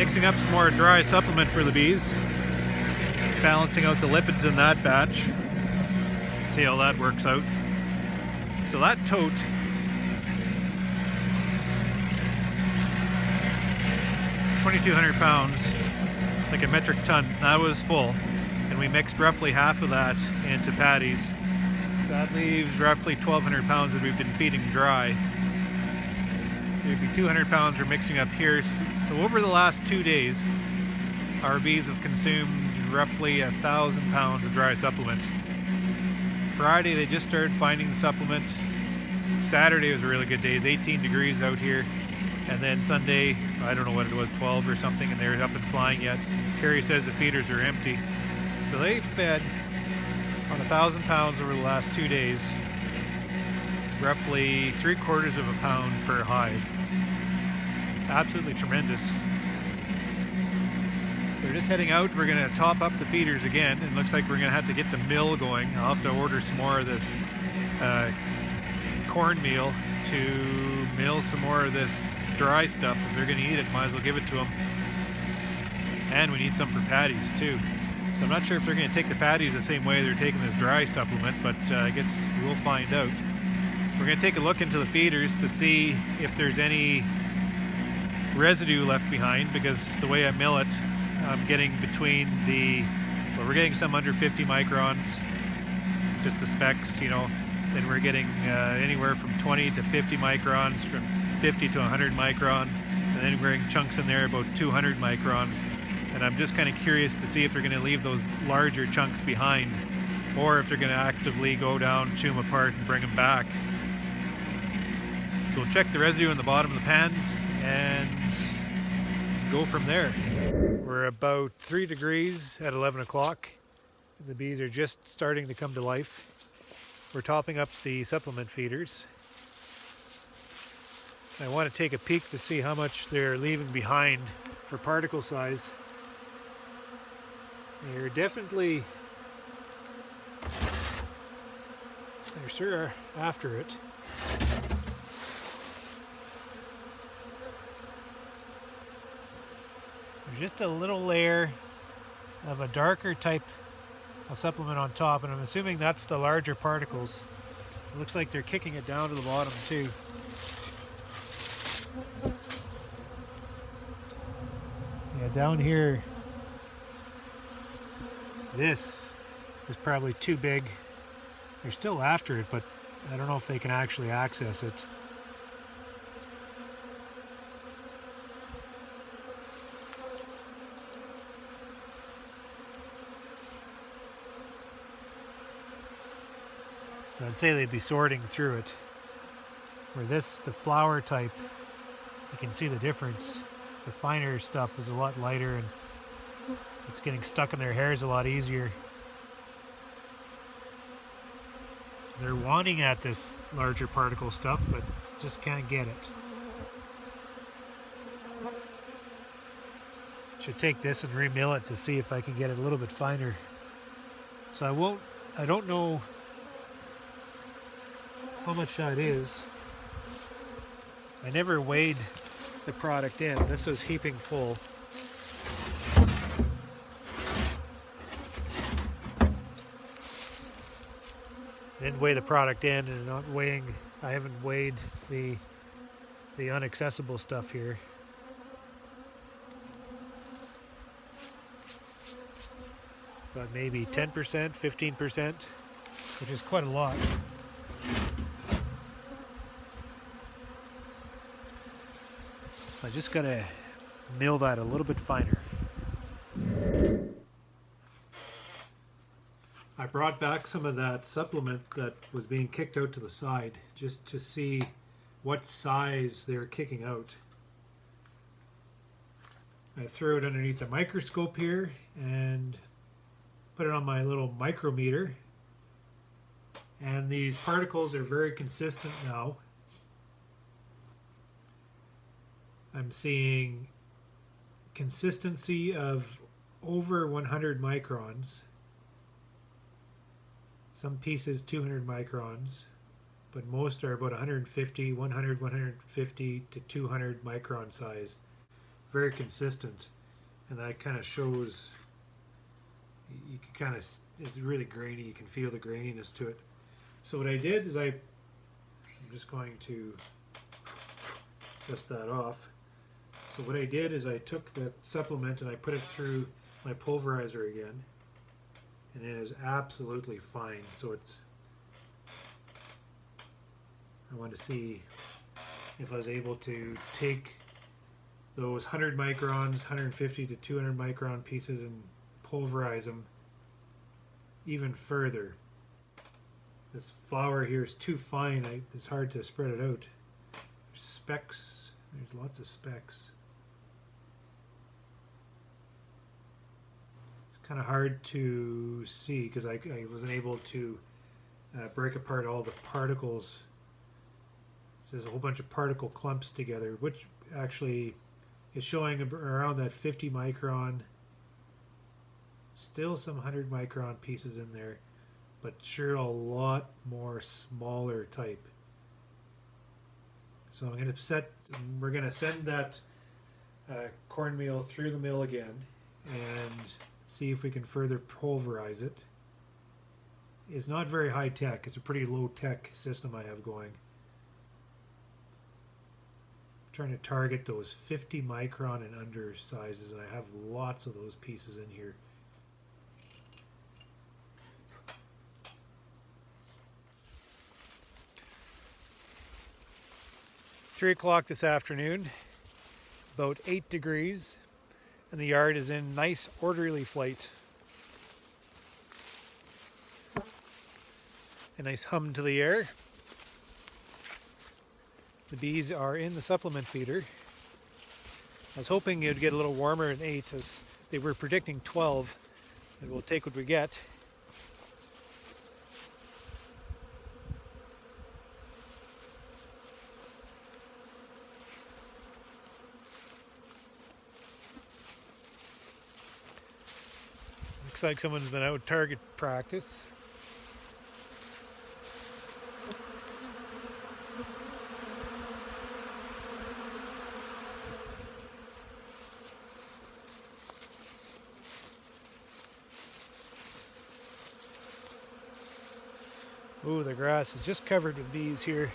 Mixing up some more dry supplement for the bees. Balancing out the lipids in that batch. See how that works out. So that tote £2,200, like a metric ton, that was full. And we mixed roughly half of that into patties. That leaves roughly 1,200 pounds that we've been feeding dry. Maybe 200 pounds we're mixing up here. So over the last 2 days, our bees have consumed roughly 1,000 pounds of dry supplement. Friday they just started finding the supplement. Saturday was a really good day. It's 18 degrees out here. And then Sunday, I don't know what it was, 12 or something, and they're up and flying yet. Carrie says the feeders are empty. So they fed on 1,000 pounds over the last 2 days, roughly 3/4 of a pound per hive. It's absolutely tremendous. They're just heading out. We're going to top up the feeders again. It looks like we're going to have to get the mill going. I'll have to order some more of this cornmeal to mill some more of this dry stuff. If they're going to eat it, might as well give it to them. And we need some for patties too. So I'm not sure if they're going to take the patties the same way they're taking this dry supplement, but I guess we'll find out. We're going to take a look into the feeders to see if there's any residue left behind, because the way I mill it, I'm getting between the, well, we're getting some under 50 microns, just the specs, you know. Then we're getting anywhere from 20 to 50 microns, from 50 to 100 microns, and then we're getting chunks in there about 200 microns. And I'm just kind of curious to see if they're going to leave those larger chunks behind, or if they're going to actively go down, chew them apart, and bring them back. So we'll check the residue in the bottom of the pans and go from there. We're about 3 degrees at 11 o'clock. The bees are just starting to come to life. We're topping up the supplement feeders. I want to take a peek to see how much they're leaving behind for particle size. They're definitely, they're sure after it. There's just a little layer of a darker type of supplement on top, and I'm assuming that's the larger particles. It looks like they're kicking it down to the bottom too. Yeah, down here, this is probably too big. They're still after it, but I don't know if they can actually access it. So I'd say they'd be sorting through it. Where this, the flower type, you can see the difference. The finer stuff is a lot lighter and it's getting stuck in their hairs a lot easier. They're wanting at this larger particle stuff, but just can't get it. Should take this and remill it to see if I can get it a little bit finer. So I don't know how much that is. I never weighed the product in. This was heaping full. I didn't weigh the product in, and not weighing, I haven't weighed the inaccessible stuff here. But maybe 10%, 15%, which is quite a lot. I just gotta mill that a little bit finer. I brought back some of that supplement that was being kicked out to the side just to see what size they're kicking out. I threw it underneath the microscope here and put it on my little micrometer, and these particles are very consistent now. I'm seeing consistency of over 100 microns. Some pieces 200 microns, but most are about 150, 100, 150 to 200 micron size very consistent, and that kind of shows. You can kind of, it's really grainy. You can feel the graininess to it. So what I did is I'm just going to dust that off. So what I did is I took the supplement and I put it through my pulverizer again, and it is absolutely fine. So it's, I want to see if I was able to take those 100 microns, 150 to 200 micron pieces and pulverize them even further. This flour here is too fine, it's hard to spread it out. There's specks, there's lots of specks. It's kind of hard to see because I wasn't able to break apart all the particles. So there's a whole bunch of particle clumps together, which actually is showing around that 50 micron. Still some 100 micron pieces in there, but sure a lot more smaller type. So I'm going to we're going to send that cornmeal through the mill again and see if we can further pulverize it. It's not very high tech. It's a pretty low tech system I have going. I'm trying to target those 50 micron and under sizes, and I have lots of those pieces in here. 3 o'clock this afternoon, about 8 degrees, and the yard is in nice orderly flight. A nice hum to the air. The bees are in the supplement feeder. I was hoping it would get a little warmer at 8, as they were predicting 12, and we'll take what we get. Looks like someone's been out target practice. Ooh, the grass is just covered with bees here.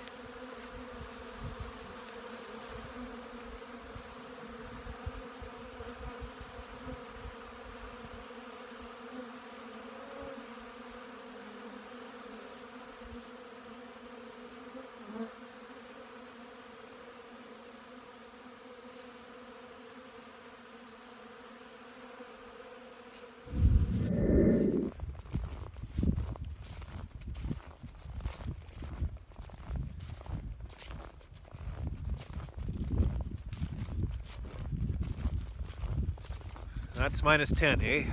That's minus 10, eh?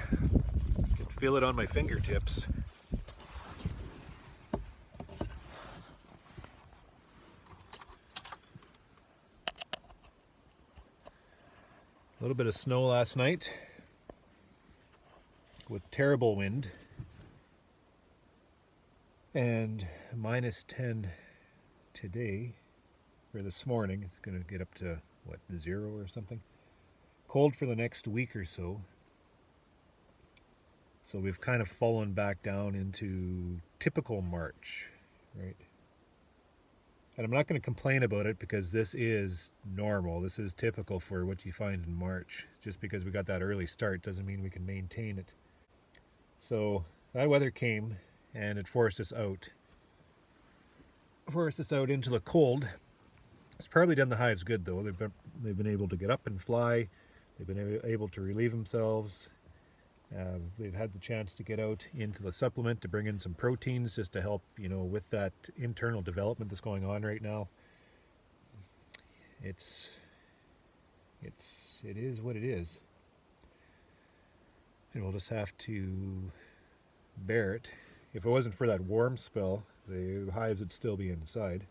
Can feel it on my fingertips. A little bit of snow last night with terrible wind, and minus 10 today, or this morning. It's going to get up to, what, 0 or something? Cold for the next week or so. So we've kind of fallen back down into typical March, right? And I'm not going to complain about it because this is normal. This is typical for what you find in March. Just because we got that early start doesn't mean we can maintain it. So that weather came and it forced us out. Forced us out into the cold. It's probably done the hives good though. They've been able to get up and fly. They've been able to relieve themselves. They've had the chance to get out into the supplement to bring in some proteins just to help, you know, with that internal development that's going on right now. It is what it is. And we'll just have to bear it. If it wasn't for that warm spell, the hives would still be inside.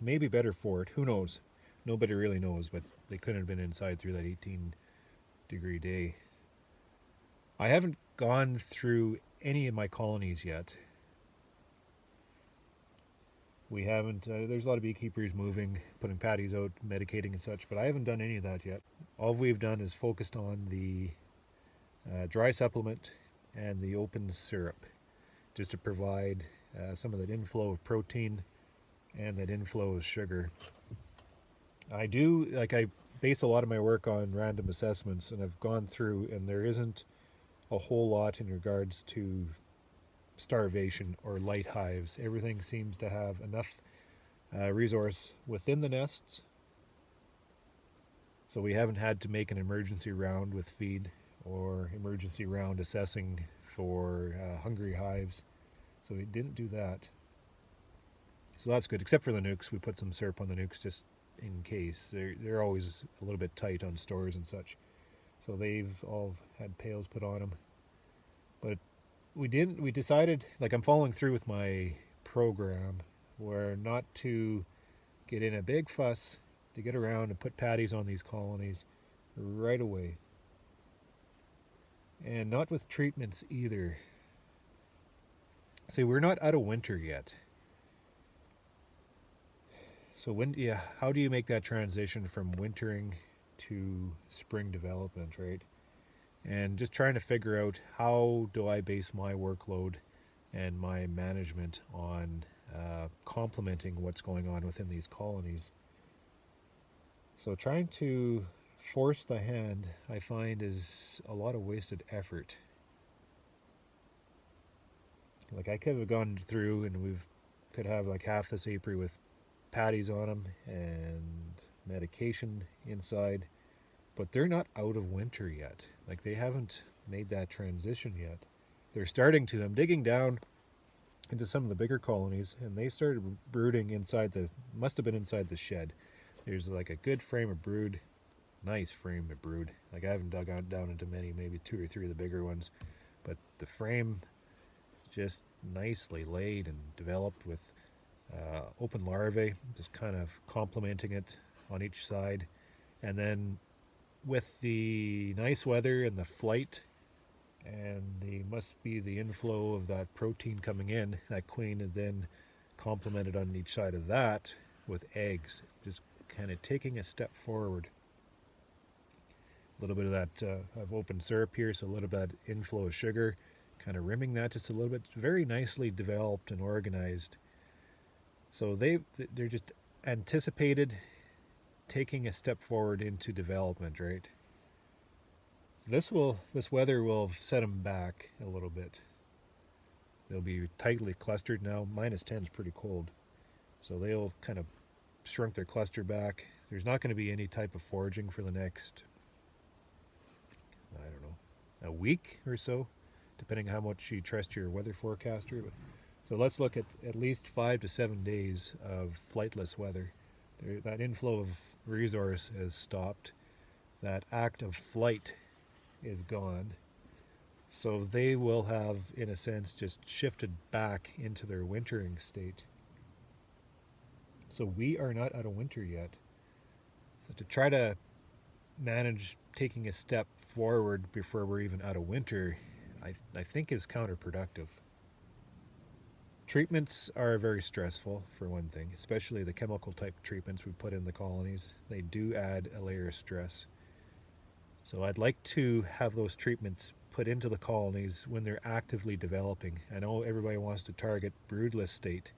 Maybe better for it. Who knows? Nobody really knows, but they couldn't have been inside through that 18-degree day. I haven't gone through any of my colonies yet. We haven't, there's a lot of beekeepers moving, putting patties out, medicating and such, but I haven't done any of that yet. All we've done is focused on the dry supplement and the open syrup, just to provide some of that inflow of protein and that inflow of sugar. I base a lot of my work on random assessments, and I've gone through, and there isn't a whole lot in regards to starvation or light hives. Everything seems to have enough resource within the nests, so we haven't had to make an emergency round with feed or emergency round assessing for hungry hives. So we didn't do that. So that's good, except for the nukes. We put some syrup on the nukes just in case. They're always a little bit tight on stores and such. So they've all had pails put on them. But we decided, like, I'm following through with my program where not to get in a big fuss to get around and put patties on these colonies right away. And not with treatments either. See, we're not out of winter yet. So how do you make that transition from wintering to spring development, right? And just trying to figure out, how do I base my workload and my management on complementing what's going on within these colonies. So trying to force the hand, I find, is a lot of wasted effort. Like, I could have gone through and could have like half this apiary with patties on them and medication inside, but they're not out of winter yet. Like, they haven't made that transition yet. They're starting to. I'm digging down into some of the bigger colonies, and they started brooding must have been inside the shed. There's like a good frame of brood, nice frame of brood. Like, I haven't dug down into many, maybe 2 or 3 of the bigger ones, but the frame just nicely laid and developed with open larvae, just kind of complementing it on each side. And then with the nice weather and the flight, and must be the inflow of that protein coming in, that queen had then complemented on each side of that with eggs, just kind of taking a step forward. A little bit of that of open syrup here, so a little bit of inflow of sugar, kind of rimming that just a little bit. Very nicely developed and organized. So they're just anticipated taking a step forward into development, right? This weather will set them back a little bit. They'll be tightly clustered now. -10 is pretty cold, so they'll kind of shrunk their cluster back. There's not going to be any type of foraging for the next, I don't know, a week or so, depending on how much you trust your weather forecaster. So let's look at least 5 to 7 days of flightless weather. That inflow of resource has stopped. That act of flight is gone. So they will have, in a sense, just shifted back into their wintering state. So we are not out of winter yet. So to try to manage taking a step forward before we're even out of winter, I think is counterproductive. Treatments are very stressful, for one thing, especially the chemical type treatments we put in the colonies. They do add a layer of stress. So I'd like to have those treatments put into the colonies when they're actively developing. I know everybody wants to target broodless state,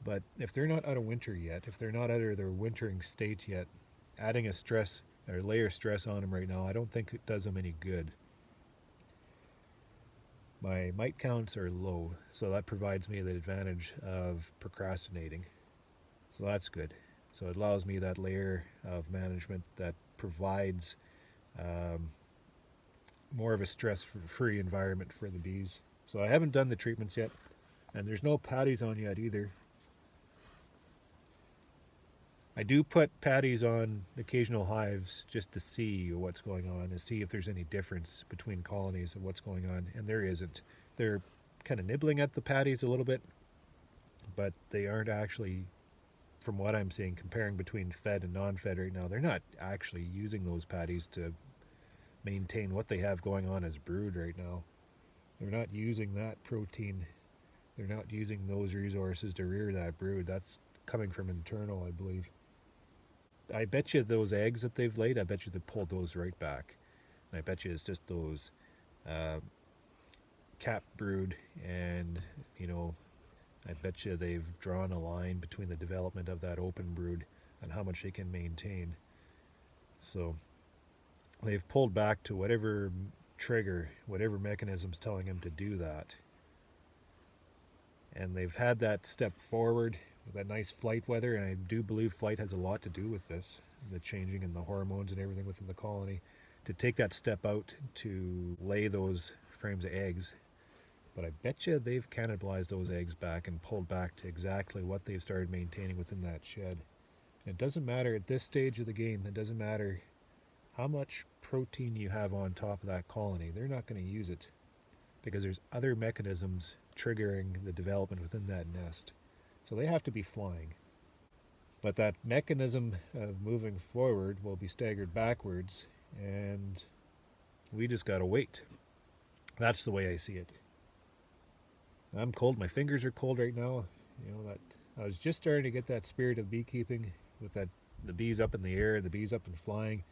but if they're not out of winter yet, if they're not out of their wintering state yet, adding a stress or layer of stress on them right now, I don't think it does them any good. My mite counts are low, so that provides me the advantage of procrastinating. So that's good. So it allows me that layer of management that provides more of a stress-free environment for the bees. So I haven't done the treatments yet, and there's no patties on yet either. I do put patties on occasional hives just to see what's going on and see if there's any difference between colonies of what's going on, and there isn't. They're kind of nibbling at the patties a little bit, but they aren't actually, from what I'm seeing, comparing between fed and non-fed right now, they're not actually using those patties to maintain what they have going on as brood right now. They're not using that protein. They're not using those resources to rear that brood. That's coming from internal, I believe. I bet you those eggs that they've laid, I bet you they pulled those right back. And I bet you it's just those cap brood, and I bet you they've drawn a line between the development of that open brood and how much they can maintain. So they've pulled back to whatever trigger, whatever mechanism's telling them to do that. And they've had that step forward with that nice flight weather, and I do believe flight has a lot to do with this, the changing in the hormones and everything within the colony, to take that step out to lay those frames of eggs. But I bet you they've cannibalized those eggs back and pulled back to exactly what they've started maintaining within that shed. It doesn't matter at this stage of the game, it doesn't matter how much protein you have on top of that colony, they're not going to use it because there's other mechanisms triggering the development within that nest. So they have to be flying. But that mechanism of moving forward will be staggered backwards, and we just got to wait. That's the way I see it. I'm cold. My fingers are cold right now. That I was just starting to get that spirit of beekeeping with the bees up in the air, the bees up and flying,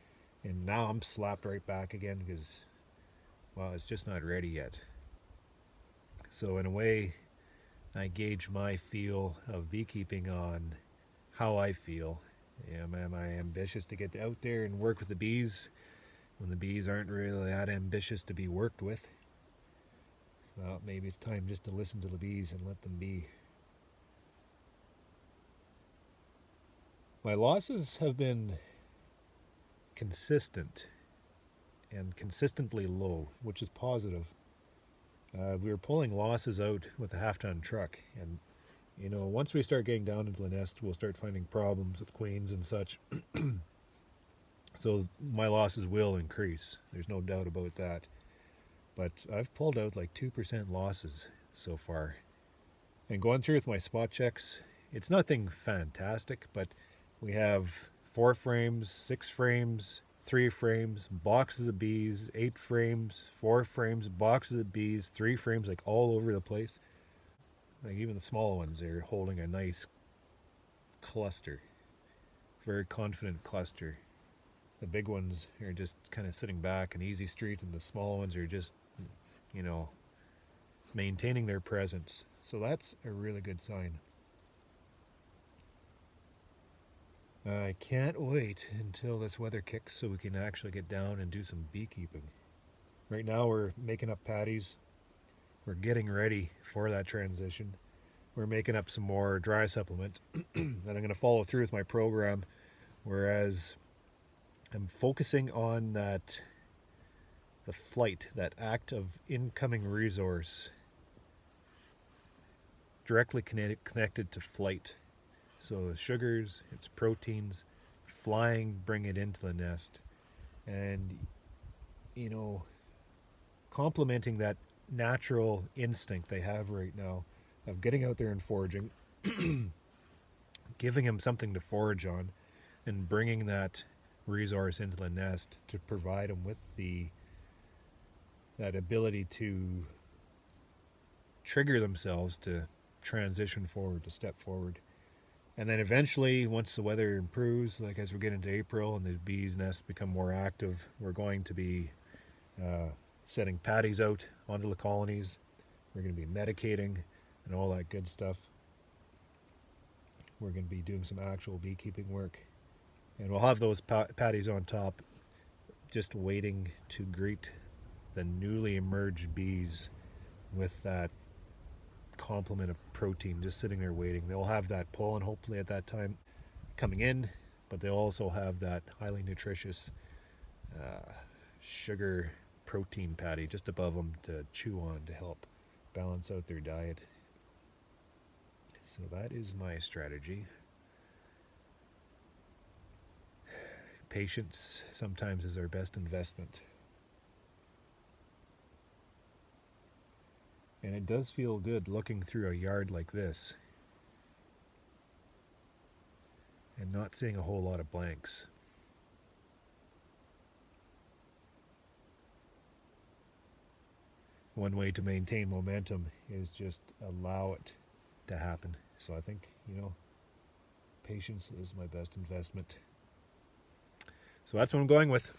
and now I'm slapped right back again because, well, it's just not ready yet. So in a way, I gauge my feel of beekeeping on how I feel. Am I ambitious to get out there and work with the bees when the bees aren't really that ambitious to be worked with? Well, maybe it's time just to listen to the bees and let them be. My losses have been consistent and consistently low, which is positive. We were pulling losses out with a half-ton truck, and once we start getting down into the nest, we'll start finding problems with queens and such. So my losses will increase. There's no doubt about that. But I've pulled out like 2% losses so far. And going through with my spot checks, it's nothing fantastic, but we have 4 frames, 6 frames, 3 frames, boxes of bees, 8 frames, 4 frames, boxes of bees, 3 frames, like all over the place. Like even the small ones, they're holding a nice cluster, very confident cluster. The big ones are just kind of sitting back an easy street, and the small ones are just, maintaining their presence. So that's a really good sign. I can't wait until this weather kicks so we can actually get down and do some beekeeping. Right now we're making up patties. We're getting ready for that transition. We're making up some more dry supplement that I'm going to follow through with my program, whereas I'm focusing on the flight, that act of incoming resource directly connected to flight. So sugars, it's proteins, flying, bring it into the nest. And, complementing that natural instinct they have right now of getting out there and foraging, giving them something to forage on, and bringing that resource into the nest to provide them with that ability to trigger themselves to transition forward, to step forward. And then eventually, once the weather improves, like as we get into April and the bees' nests become more active, we're going to be setting patties out onto the colonies. We're going to be medicating and all that good stuff. We're going to be doing some actual beekeeping work. And we'll have those patties on top, just waiting to greet the newly emerged bees with that complement of protein just sitting there waiting. They'll have that pollen hopefully at that time coming in, but they'll also have that highly nutritious sugar protein patty just above them to chew on to help balance out their diet. So that is my strategy. Patience sometimes is our best investment. And it does feel good looking through a yard like this and not seeing a whole lot of blanks. One way to maintain momentum is just allow it to happen. So I think, patience is my best investment. So that's what I'm going with.